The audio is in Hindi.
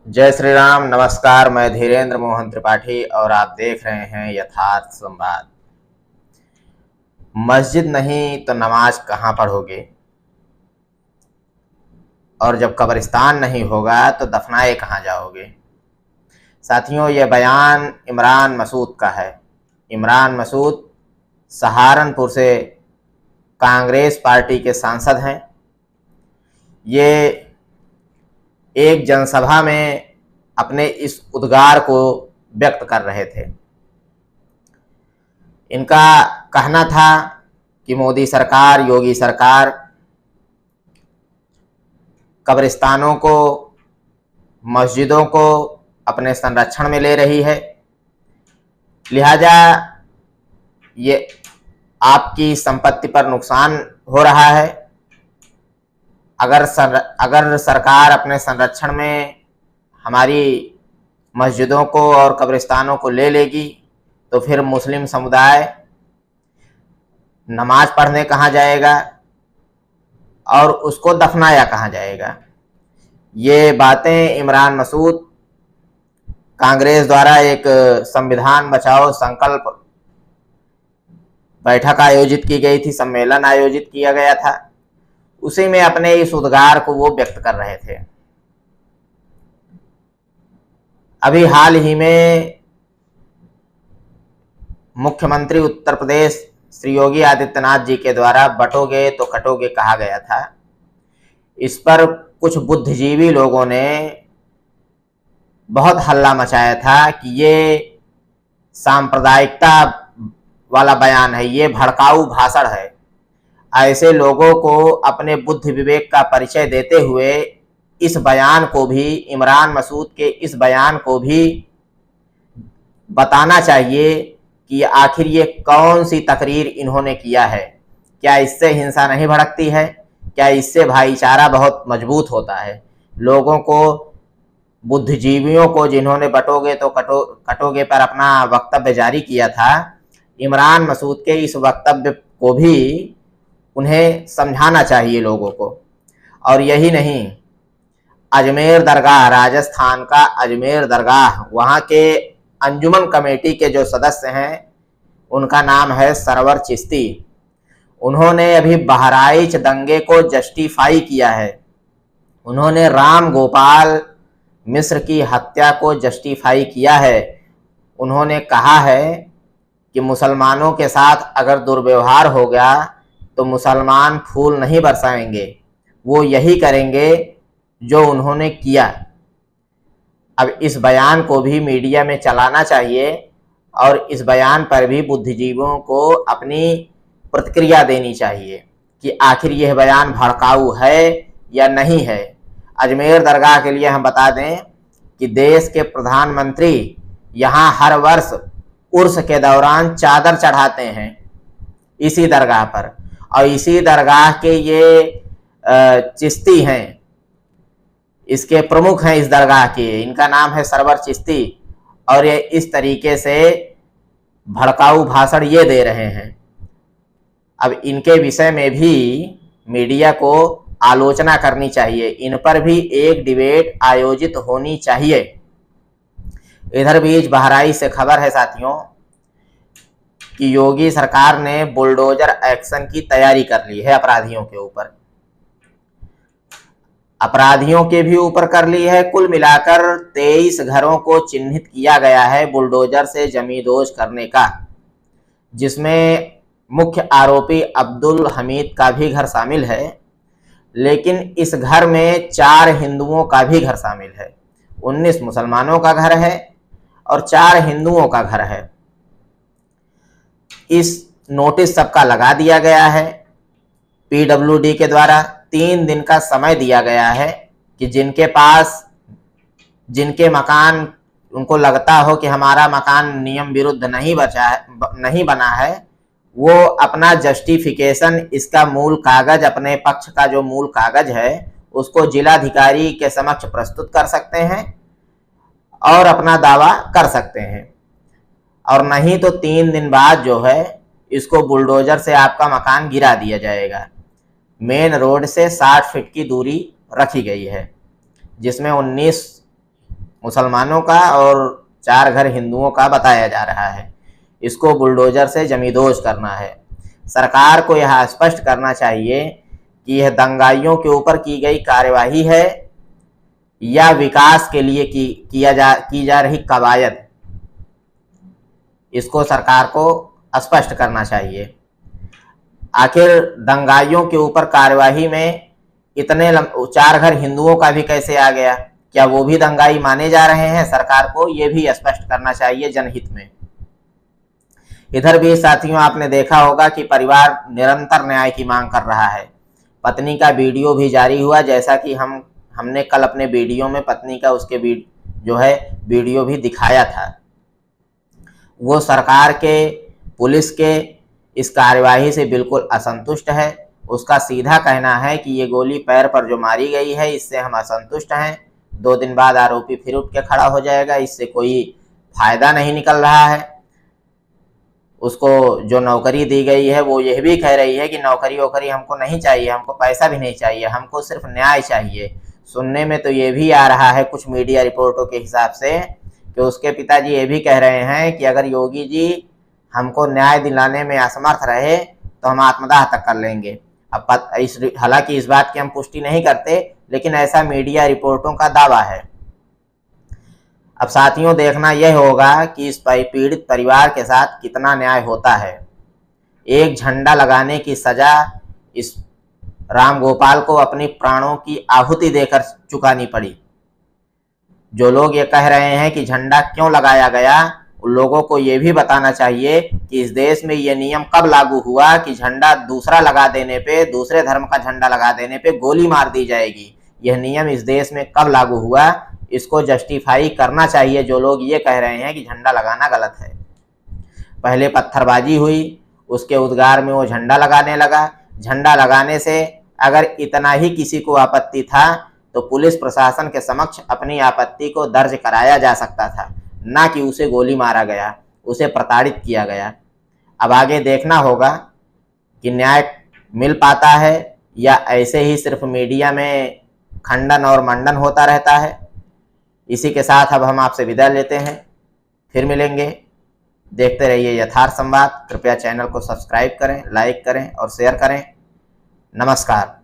जय श्री राम। नमस्कार, मैं धीरेन्द्र मोहन त्रिपाठी और आप देख रहे हैं यथार्थ संवाद। मस्जिद नहीं तो नमाज कहाँ पढ़ोगे, और जब कब्रिस्तान नहीं होगा तो दफनाए कहाँ जाओगे। साथियों, ये बयान इमरान मसूद का है। इमरान मसूद सहारनपुर से कांग्रेस पार्टी के सांसद हैं। ये एक जनसभा में अपने इस उद्गार को व्यक्त कर रहे थे। इनका कहना था कि मोदी सरकार, योगी सरकार कब्रिस्तानों को, मस्जिदों को अपने संरक्षण में ले रही है, लिहाजा ये आपकी संपत्ति पर नुकसान हो रहा है। अगर सरकार अपने संरक्षण में हमारी मस्जिदों को और कब्रिस्तानों को ले लेगी तो फिर मुस्लिम समुदाय नमाज पढ़ने कहाँ जाएगा और उसको दफनाया कहाँ जाएगा। ये बातें इमरान मसूद कांग्रेस द्वारा एक संविधान बचाओ संकल्प बैठक आयोजित की गई थी, सम्मेलन आयोजित किया गया था, उसी में अपने इस उद्गार को वो व्यक्त कर रहे थे। अभी हाल ही में मुख्यमंत्री उत्तर प्रदेश श्री योगी आदित्यनाथ जी के द्वारा बटोगे तो कटोगे कहा गया था। इस पर कुछ बुद्धिजीवी लोगों ने बहुत हल्ला मचाया था कि ये सांप्रदायिकता वाला बयान है, ये भड़काऊ भाषण है। ऐसे लोगों को अपने बुद्धि विवेक का परिचय देते हुए इस बयान को भी, इमरान मसूद के इस बयान को भी बताना चाहिए कि आखिर ये कौन सी तकरीर इन्होंने किया है। क्या इससे हिंसा नहीं भड़कती है? क्या इससे भाईचारा बहुत मजबूत होता है? लोगों को, बुद्धिजीवियों को, जिन्होंने बटोगे तो कटोगे पर अपना वक्तव्य जारी किया था, इमरान मसूद के इस वक्तव्य को भी उन्हें समझाना चाहिए लोगों को। और यही नहीं, अजमेर दरगाह, राजस्थान का अजमेर दरगाह, वहाँ के अंजुमन कमेटी के जो सदस्य हैं उनका नाम है सरवर चिश्ती। उन्होंने अभी बहराइच दंगे को जस्टिफाई किया है। उन्होंने राम गोपाल मिश्र की हत्या को जस्टिफाई किया है। उन्होंने कहा है कि मुसलमानों के साथ अगर दुर्व्यवहार हो गया तो मुसलमान फूल नहीं बरसाएंगे, वो यही करेंगे जो उन्होंने किया। अब इस बयान को भी मीडिया में चलाना चाहिए और इस बयान पर भी बुद्धिजीवियों को अपनी प्रतिक्रिया देनी चाहिए कि आखिर यह बयान भड़काऊ है या नहीं है। अजमेर दरगाह के लिए हम बता दें कि देश के प्रधानमंत्री यहाँ हर वर्ष उर्स के दौरान चादर चढ़ाते हैं इसी दरगाह पर, और इसी दरगाह के ये चिश्ती हैं, इसके प्रमुख हैं इस दरगाह के, इनका नाम है सरवर चिश्ती, और ये इस तरीके से भड़काऊ भाषण ये दे रहे हैं। अब इनके विषय में भी मीडिया को आलोचना करनी चाहिए, इन पर भी एक डिबेट आयोजित होनी चाहिए। इधर बीच बहराइच से खबर है साथियों कि योगी सरकार ने बुलडोजर एक्शन की तैयारी कर ली है अपराधियों के ऊपर। अपराधियों के भी ऊपर कर ली है। कुल मिलाकर 23 घरों को चिन्हित किया गया है बुलडोजर से जमींदोज करने का, जिसमें मुख्य आरोपी अब्दुल हमीद का भी घर शामिल है। लेकिन इस घर में 4 हिंदुओं का भी घर शामिल है। 19 मुसलमानों का घर है और 4 हिंदुओं का घर है। इस नोटिस सबका लगा दिया गया है। पीडब्ल्यूडी के द्वारा 3 दिन का समय दिया गया है कि जिनके मकान, उनको लगता हो कि हमारा मकान नियम विरुद्ध नहीं बना है, वो अपना जस्टिफिकेशन, इसका मूल कागज, अपने पक्ष का जो मूल कागज है उसको जिलाधिकारी के समक्ष प्रस्तुत कर सकते हैं और अपना दावा कर सकते हैं। और नहीं तो 3 दिन बाद जो है इसको बुलडोजर से आपका मकान गिरा दिया जाएगा। मेन रोड से 60 फीट की दूरी रखी गई है, जिसमें 19 मुसलमानों का और 4 घर हिंदुओं का बताया जा रहा है। इसको बुलडोजर से जमींदोज करना है। सरकार को यह स्पष्ट करना चाहिए कि यह दंगाइयों के ऊपर की गई कार्यवाही है या विकास के लिए की जा रही कवायद। इसको सरकार को स्पष्ट करना चाहिए। आखिर दंगाइयों के ऊपर कार्यवाही में इतने 4 घर हिंदुओं का भी कैसे आ गया? क्या वो भी दंगाई माने जा रहे हैं? सरकार को ये भी स्पष्ट करना चाहिए जनहित में। इधर भी साथियों, आपने देखा होगा कि परिवार निरंतर न्याय की मांग कर रहा है। पत्नी का वीडियो भी जारी हुआ, जैसा कि हमने कल अपने वीडियो में पत्नी का उसके वीडियो भी दिखाया था। वो सरकार के, पुलिस के इस कार्यवाही से बिल्कुल असंतुष्ट है। उसका सीधा कहना है कि ये गोली पैर पर जो मारी गई है, इससे हम असंतुष्ट हैं। 2 दिन बाद आरोपी फिर उठ के खड़ा हो जाएगा, इससे कोई फायदा नहीं निकल रहा है। उसको जो नौकरी दी गई है वो यह भी कह रही है कि नौकरी वोकरी हमको नहीं चाहिए, हमको पैसा भी नहीं चाहिए, हमको सिर्फ न्याय चाहिए। सुनने में तो ये भी आ रहा है कुछ मीडिया रिपोर्टों के हिसाब से कि उसके पिताजी ये भी कह रहे हैं कि अगर योगी जी हमको न्याय दिलाने में असमर्थ रहे तो हम आत्मदाह तक कर लेंगे। अब हालांकि इस बात की हम पुष्टि नहीं करते, लेकिन ऐसा मीडिया रिपोर्टों का दावा है। अब साथियों, देखना यह होगा कि इस पीड़ित परिवार के साथ कितना न्याय होता है। एक झंडा लगाने की सजा इस राम गोपाल को अपनी प्राणों की आहुति देकर चुकानी पड़ी। जो लोग ये कह रहे हैं कि झंडा क्यों लगाया गया, उन लोगों को ये भी बताना चाहिए कि इस देश में ये नियम कब लागू हुआ कि झंडा दूसरा लगा देने पे, दूसरे धर्म का झंडा लगा देने पे गोली मार दी जाएगी। यह नियम इस देश में कब लागू हुआ, इसको जस्टिफाई करना चाहिए जो लोग ये कह रहे हैं कि झंडा लगाना गलत है। पहले पत्थरबाजी हुई, उसके उद्गार में वो झंडा लगाने लगा। झंडा लगाने से अगर इतना ही किसी को आपत्ति था तो पुलिस प्रशासन के समक्ष अपनी आपत्ति को दर्ज कराया जा सकता था, ना कि उसे गोली मारा गया, उसे प्रताड़ित किया गया। अब आगे देखना होगा कि न्याय मिल पाता है या ऐसे ही सिर्फ मीडिया में खंडन और मंडन होता रहता है। इसी के साथ अब हम आपसे विदा लेते हैं, फिर मिलेंगे। देखते रहिए यथार्थ संवाद। कृपया चैनल को सब्सक्राइब करें, लाइक करें और शेयर करें। नमस्कार।